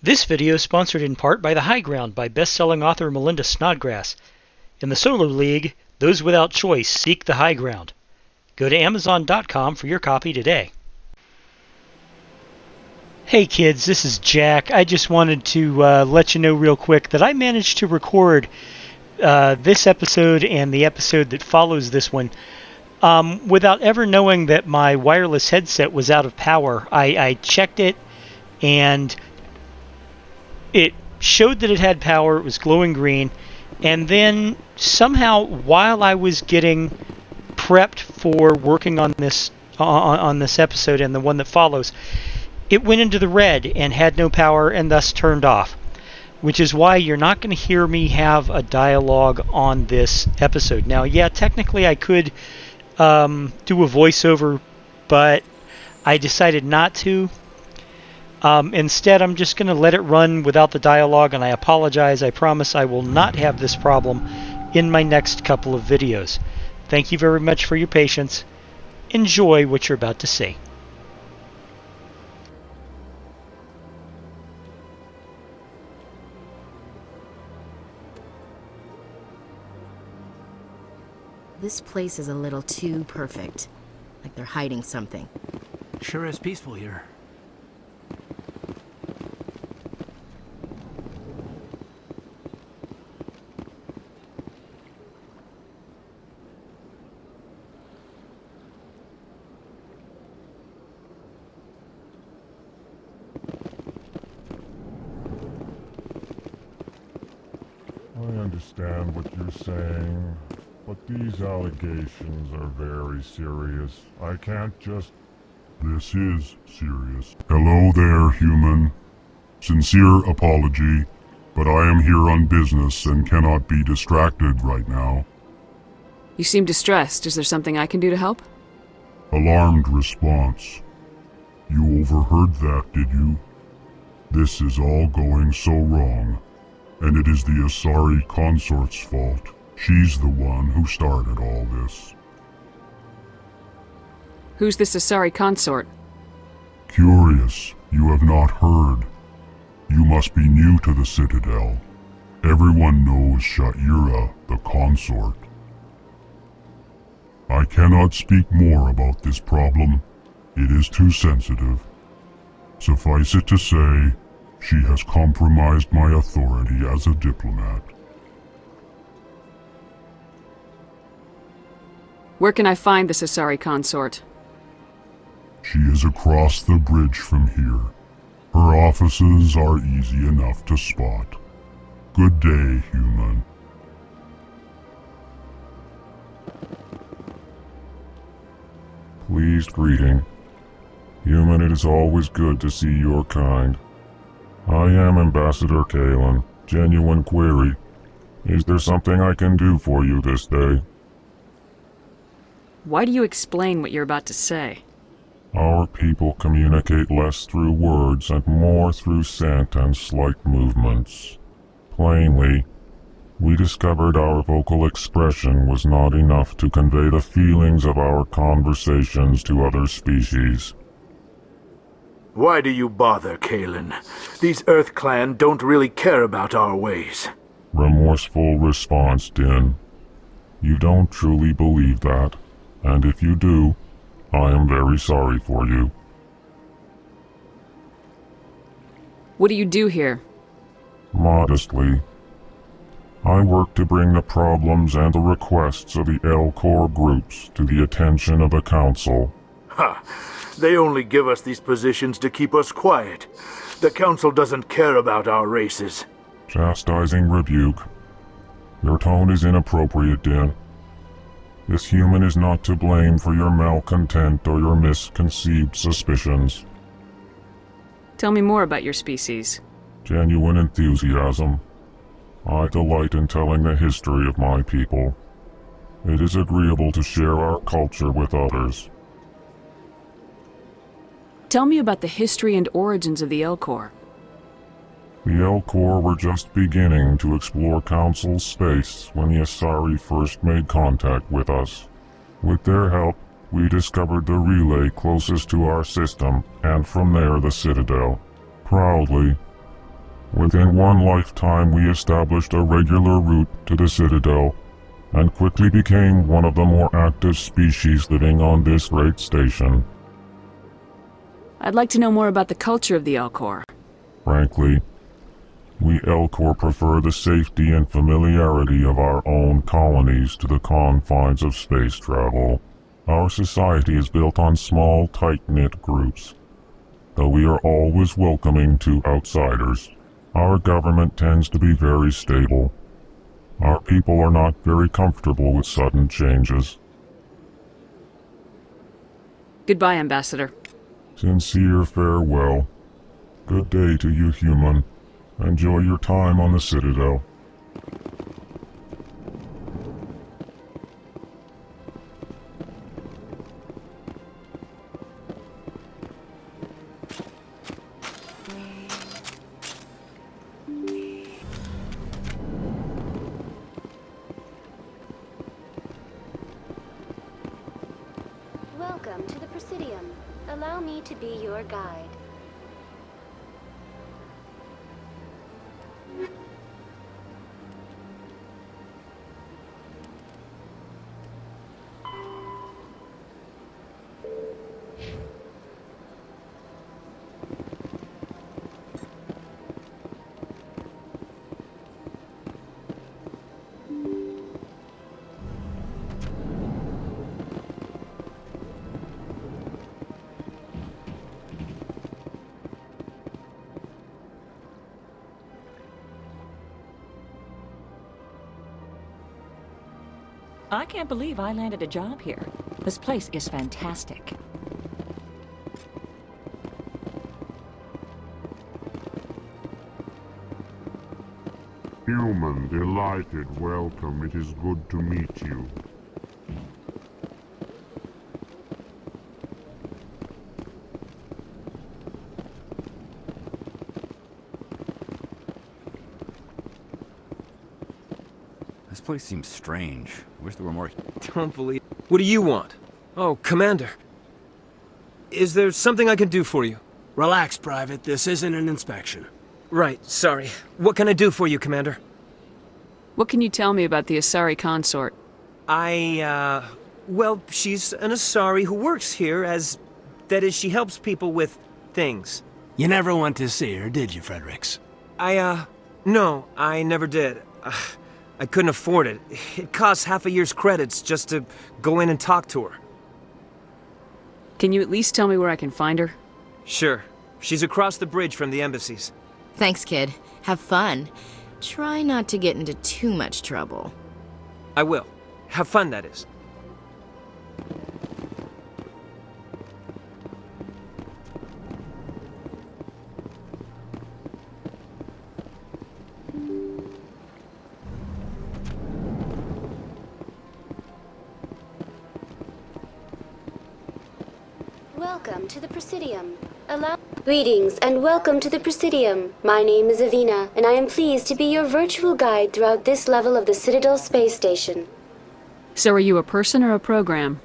This video is sponsored in part by The High Ground by best-selling author Melinda Snodgrass. In the Solar League, those without choice seek the high ground. Go to Amazon.com for your copy today. Hey kids, this is Jack. I just wanted to let you know real quick that I managed to record this episode and the episode that follows this one without ever knowing that my wireless headset was out of power. I checked it and it showed that it had power. It was glowing green. And then somehow, while I was getting prepped for working on this episode and the one that follows, it went into the red and had no power and thus turned off. Which is why you're not going to hear me have a dialogue on this episode. Now, yeah, technically I could do a voiceover, but I decided not to. Instead, I'm just going to let it run without the dialogue, and I apologize. I promise I will not have this problem in my next couple of videos. Thank you very much for your patience. Enjoy what you're about to see. This place is a little too perfect. Like they're hiding something. Sure is peaceful here. I understand what you're saying, but these allegations are very serious. I can't just... This is serious. Hello there, human. Sincere apology, but I am here on business and cannot be distracted right now. You seem distressed. Is there something I can do to help? Alarmed response. You overheard that, did you? This is all going so wrong, and it is the Asari consort's fault. She's the one who started all this. Who's this Asari consort? Curious, you have not heard. You must be new to the Citadel. Everyone knows Sha'ira, the consort. I cannot speak more about this problem. It is too sensitive. Suffice it to say, she has compromised my authority as a diplomat. Where can I find this Asari consort? She is across the bridge from here. Her offices are easy enough to spot. Good day, human. Pleased greeting. Human, it is always good to see your kind. I am Ambassador Kalen. Genuine query. Is there something I can do for you this day? Why do you explain what you're about to say? Our people communicate less through words and more through scent and slight movements. Plainly, we discovered our vocal expression was not enough to convey the feelings of our conversations to other species. Why do you bother, Kalen? These Earth Clan don't really care about our ways. Remorseful response, Din. You don't truly believe that, and if you do, I am very sorry for you. What do you do here? Modestly, I work to bring the problems and the requests of the L-Corps groups to the attention of the Council. Ha! They only give us these positions to keep us quiet. The Council doesn't care about our races. Chastising rebuke. Your tone is inappropriate, Din. This human is not to blame for your malcontent or your misconceived suspicions. Tell me more about your species. Genuine enthusiasm. I delight in telling the history of my people. It is agreeable to share our culture with others. Tell me about the history and origins of the L-Corps. The L-Corps were just beginning to explore Council space when the Asari first made contact with us. With their help, we discovered the relay closest to our system, and from there the Citadel. Proudly, Within one lifetime we established a regular route to the Citadel, and quickly became one of the more active species living on this great station. I'd like to know more about the culture of the Elcor. Frankly, we Elcor prefer the safety and familiarity of our own colonies to the confines of space travel. Our society is built on small, tight-knit groups, though we are always welcoming to outsiders. Our government tends to be very stable. Our people are not very comfortable with sudden changes. Goodbye, Ambassador. Sincere farewell. Good day to you, human. Enjoy your time on the Citadel. Welcome to the Presidium. Allow me to be your guide. I can't believe I landed a job here. This place is fantastic. Human, delighted, welcome. It is good to meet you. This place seems strange. I wish there were more. Don't believe... What do you want? Oh, Commander. Is there something I can do for you? Relax, Private. This isn't an inspection. Right, sorry. What can I do for you, Commander? What can you tell me about the Asari consort? Well, she's an Asari who works here as... That is, she helps people with things. You never went to see her, did you, Fredericks? No, I never did. I couldn't afford it. It costs half a year's credits just to go in and talk to her. Can you at least tell me where I can find her? Sure. She's across the bridge from the embassies. Thanks, kid. Have fun. Try not to get into too much trouble. I will. Have fun, that is. Welcome to the Presidium. Greetings and welcome to the Presidium. My name is Avina, and I am pleased to be your virtual guide throughout this level of the Citadel space station. So are you a person or a program?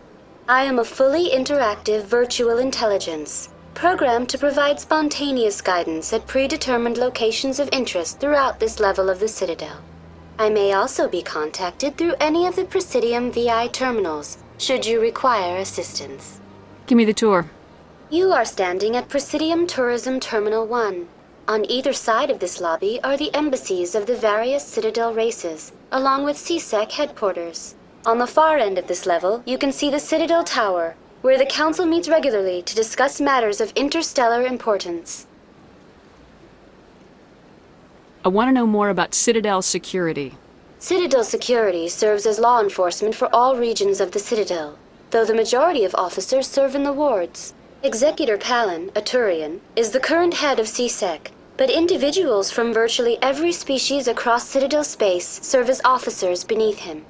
I am a fully interactive virtual intelligence, programmed to provide spontaneous guidance at predetermined locations of interest throughout this level of the Citadel. I may also be contacted through any of the Presidium VI terminals, should you require assistance. Give me the tour. You are standing at Presidium Tourism Terminal 1. On either side of this lobby are the embassies of the various Citadel races, along with CSEC headquarters. On the far end of this level, you can see the Citadel Tower, where the Council meets regularly to discuss matters of interstellar importance. I want to know more about Citadel security. Citadel security serves as law enforcement for all regions of the Citadel, though the majority of officers serve in the wards. Executor Palin, a Turian, is the current head of CSEC, but individuals from virtually every species across Citadel space serve as officers beneath him.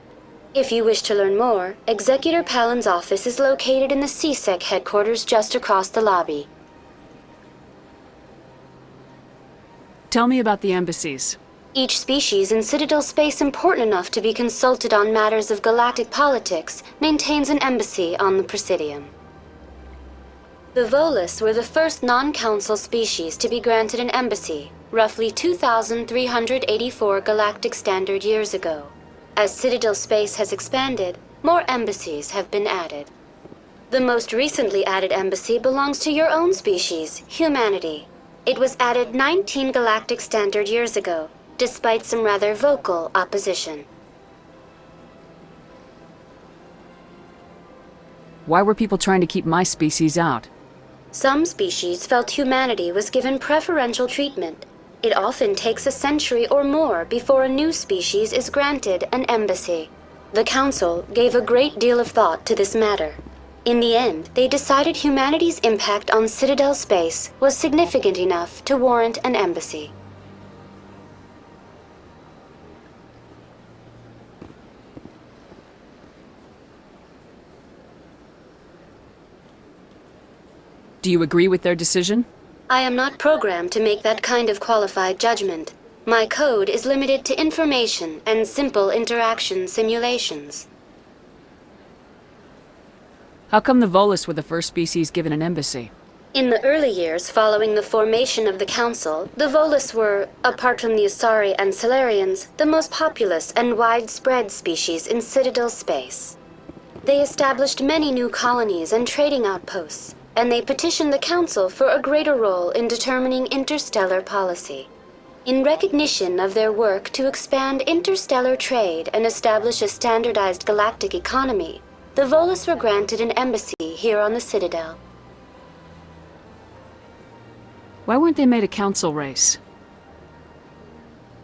If you wish to learn more, Executor Palin's office is located in the CSEC headquarters just across the lobby. Tell me about the embassies. Each species in Citadel space important enough to be consulted on matters of galactic politics maintains an embassy on the Presidium. The Volus were the first non-council species to be granted an embassy, roughly 2,384 galactic standard years ago. As Citadel space has expanded, more embassies have been added. The most recently added embassy belongs to your own species, humanity. It was added 19 galactic standard years ago, despite some rather vocal opposition. Why were people trying to keep my species out? Some species felt humanity was given preferential treatment. It often takes a century or more before a new species is granted an embassy. The Council gave a great deal of thought to this matter. In the end, they decided humanity's impact on Citadel space was significant enough to warrant an embassy. Do you agree with their decision? I am not programmed to make that kind of qualified judgment. My code is limited to information and simple interaction simulations. How come the Volus were the first species given an embassy? In the early years following the formation of the Council, the Volus were, apart from the Asari and Solarians, the most populous and widespread species in Citadel space. They established many new colonies and trading outposts, and they petitioned the Council for a greater role in determining interstellar policy. In recognition of their work to expand interstellar trade and establish a standardized galactic economy, the Volus were granted an embassy here on the Citadel. Why weren't they made a council race?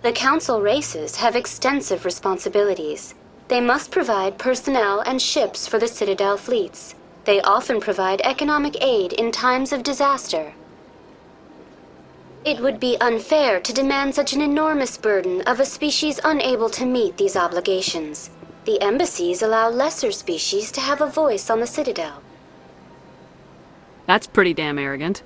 The Council races have extensive responsibilities. They must provide personnel and ships for the Citadel fleets. They often provide economic aid in times of disaster. It would be unfair to demand such an enormous burden of a species unable to meet these obligations. The embassies allow lesser species to have a voice on the Citadel. That's pretty damn arrogant.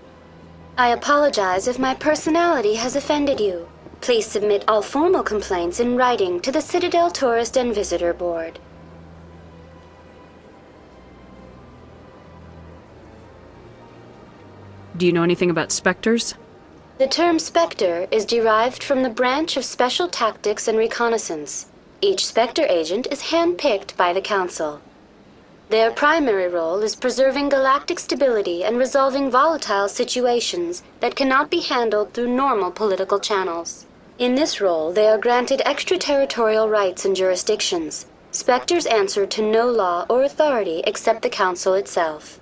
I apologize if my personality has offended you. Please submit all formal complaints in writing to the Citadel Tourist and Visitor Board. Do you know anything about specters? The term Spectre is derived from the branch of Special Tactics and Reconnaissance. Each Spectre agent is handpicked by the Council. Their primary role is preserving galactic stability and resolving volatile situations that cannot be handled through normal political channels. In this role, they are granted extraterritorial rights and jurisdictions. Spectres answer to no law or authority except the Council itself.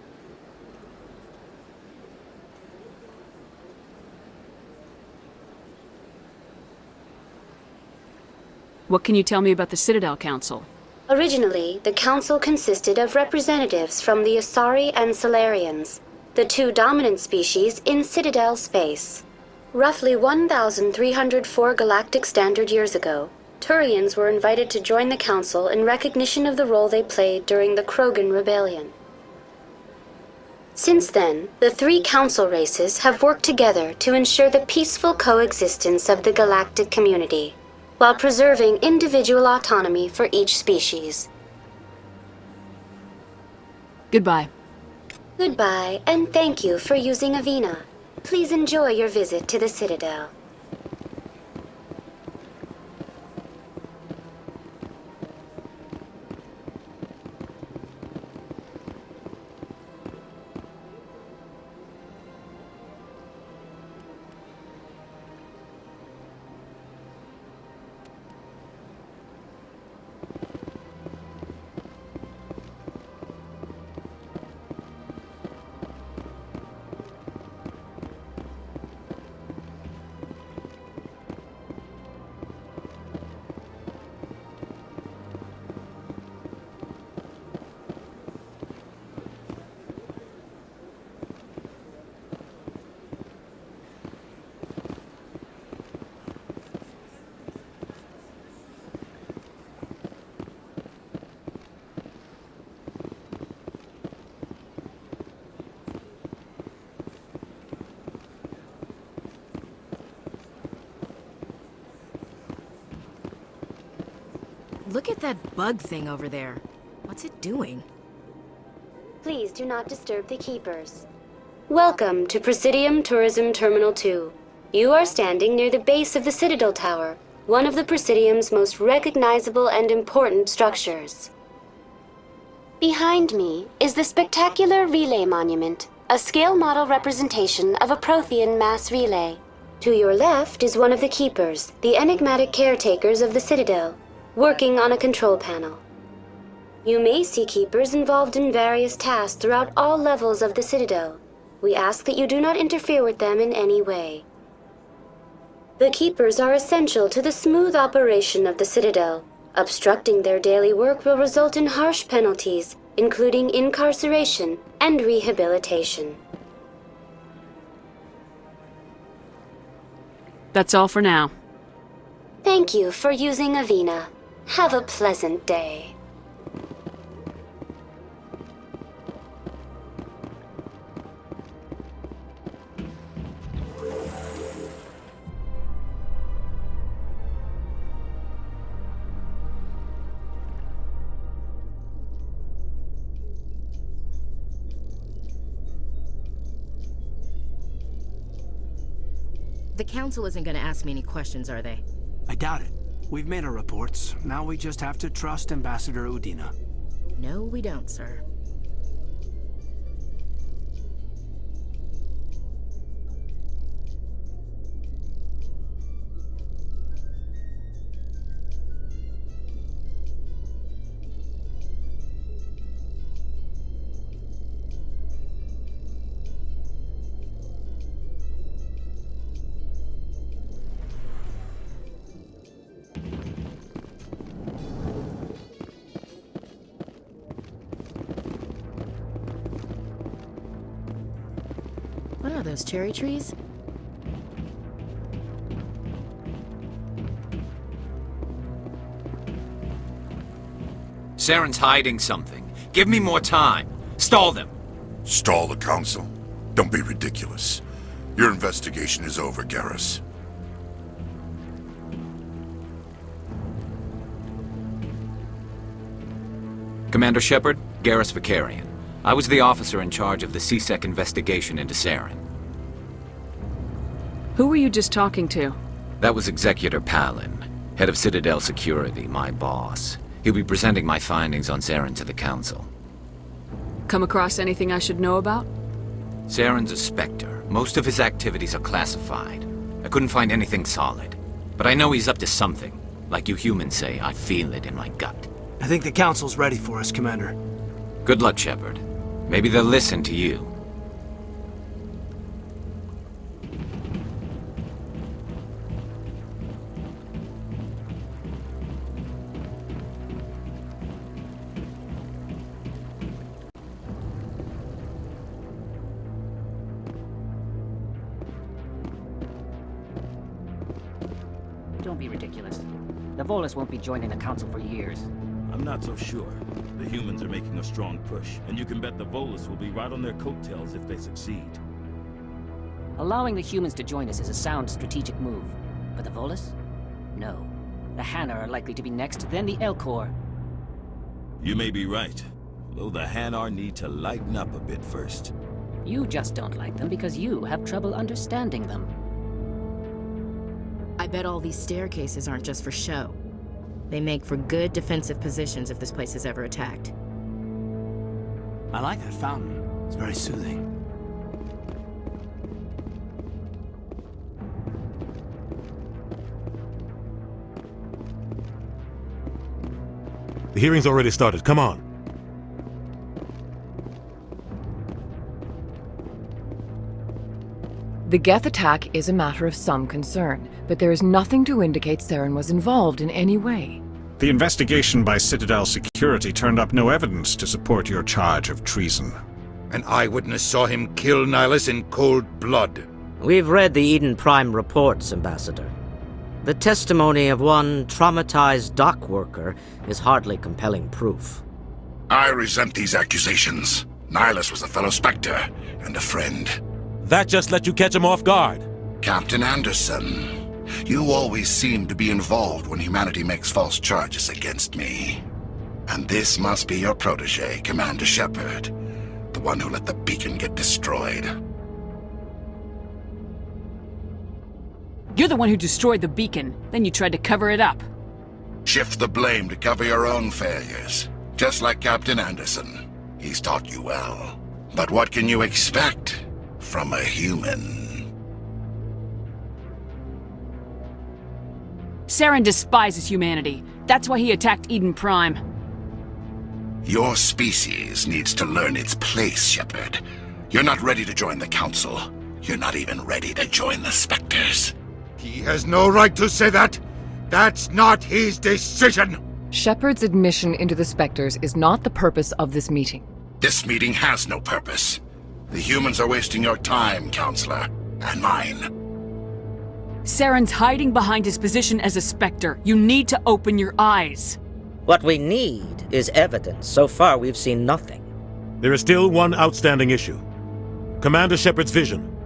What can you tell me about the Citadel Council? Originally, the Council consisted of representatives from the Asari and Solarians, the two dominant species in Citadel space. Roughly 1,304 galactic standard years ago, Turians were invited to join the Council in recognition of the role they played during the Krogan Rebellion. Since then, the three Council races have worked together to ensure the peaceful coexistence of the galactic community, while preserving individual autonomy for each species. Goodbye. Goodbye, and thank you for using Avina. Please enjoy your visit to the Citadel. Look at that bug thing over there. What's it doing? Please do not disturb the keepers. Welcome to Presidium Tourism Terminal 2. You are standing near the base of the Citadel Tower, one of the Presidium's most recognizable and important structures. Behind me is the spectacular Relay Monument, a scale model representation of a Prothean mass relay. To your left is one of the Keepers, the enigmatic caretakers of the Citadel, working on a control panel. You may see Keepers involved in various tasks throughout all levels of the Citadel. We ask that you do not interfere with them in any way. The Keepers are essential to the smooth operation of the Citadel. Obstructing their daily work will result in harsh penalties, including incarceration and rehabilitation. That's all for now. Thank you for using Avina. Have a pleasant day. The Council isn't gonna ask me any questions, are they? I doubt it. We've made our reports. Now we just have to trust Ambassador Udina. No, we don't, sir. What are those, cherry trees? Saren's hiding something. Give me more time. Stall them. Stall the Council? Don't be ridiculous. Your investigation is over, Garrus. Commander Shepard, Garrus Vicarian. I was the officer in charge of the CSEC investigation into Saren. Who were you just talking to? That was Executor Palin, head of Citadel Security, my boss. He'll be presenting my findings on Saren to the Council. Come across anything I should know about? Saren's a Spectre. Most of his activities are classified. I couldn't find anything solid. But I know he's up to something. Like you humans say, I feel it in my gut. I think the Council's ready for us, Commander. Good luck, Shepard. Maybe they'll listen to you. Don't be ridiculous. The Volus won't be joining the Council for years. I'm not so sure. The humans are making a strong push, and you can bet the Volus will be right on their coattails if they succeed. Allowing the humans to join us is a sound strategic move. But the Volus? No. The Hanna are likely to be next, then the Elcor. You may be right, though the Hanar need to lighten up a bit first. You just don't like them because you have trouble understanding them. I bet all these staircases aren't just for show. They make for good defensive positions if this place is ever attacked. I like that fountain. It's very soothing. The hearing's already started. Come on. The Geth attack is a matter of some concern, but there is nothing to indicate Saren was involved in any way. The investigation by Citadel Security turned up no evidence to support your charge of treason. An eyewitness saw him kill Nihilus in cold blood. We've read the Eden Prime reports, Ambassador. The testimony of one traumatized dock worker is hardly compelling proof. I resent these accusations. Nihilus was a fellow Spectre and a friend. That just let you catch him off guard. Captain Anderson, you always seem to be involved when humanity makes false charges against me. And this must be your protege, Commander Shepard. The one who let the beacon get destroyed. You're the one who destroyed the beacon, then you tried to cover it up. Shift the blame to cover your own failures. Just like Captain Anderson. He's taught you well. But what can you expect from a human? Saren despises humanity. That's why he attacked Eden Prime. Your species needs to learn its place, Shepard. You're not ready to join the Council. You're not even ready to join the Spectres. He has no right to say that! That's not his decision! Shepard's admission into the Spectres is not the purpose of this meeting. This meeting has no purpose. The humans are wasting your time, Counselor. And mine. Saren's hiding behind his position as a Spectre. You need to open your eyes. What we need is evidence. So far, we've seen nothing. There is still one outstanding issue. Commander Shepard's vision.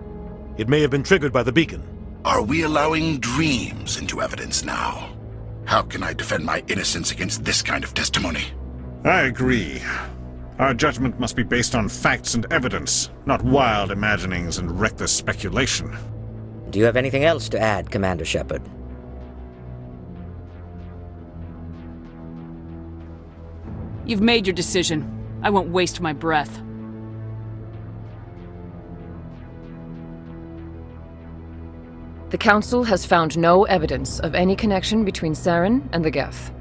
It may have been triggered by the beacon. Are we allowing dreams into evidence now? How can I defend my innocence against this kind of testimony? I agree. Our judgment must be based on facts and evidence, not wild imaginings and reckless speculation. Do you have anything else to add, Commander Shepard? You've made your decision. I won't waste my breath. The Council has found no evidence of any connection between Saren and the Geth.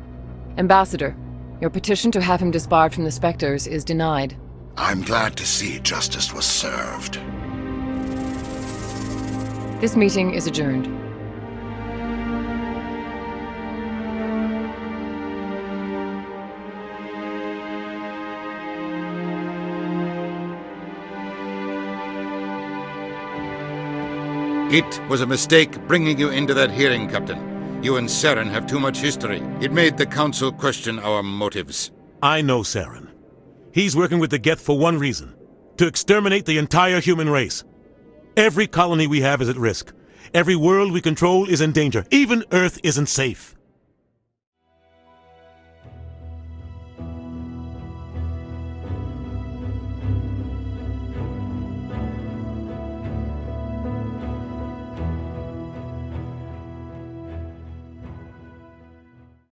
Ambassador, your petition to have him disbarred from the Spectres is denied. I'm glad to see justice was served. This meeting is adjourned. It was a mistake bringing you into that hearing, Captain. You and Saren have too much history. It made the Council question our motives. I know Saren. He's working with the Geth for one reason. To exterminate the entire human race. Every colony we have is at risk. Every world we control is in danger. Even Earth isn't safe.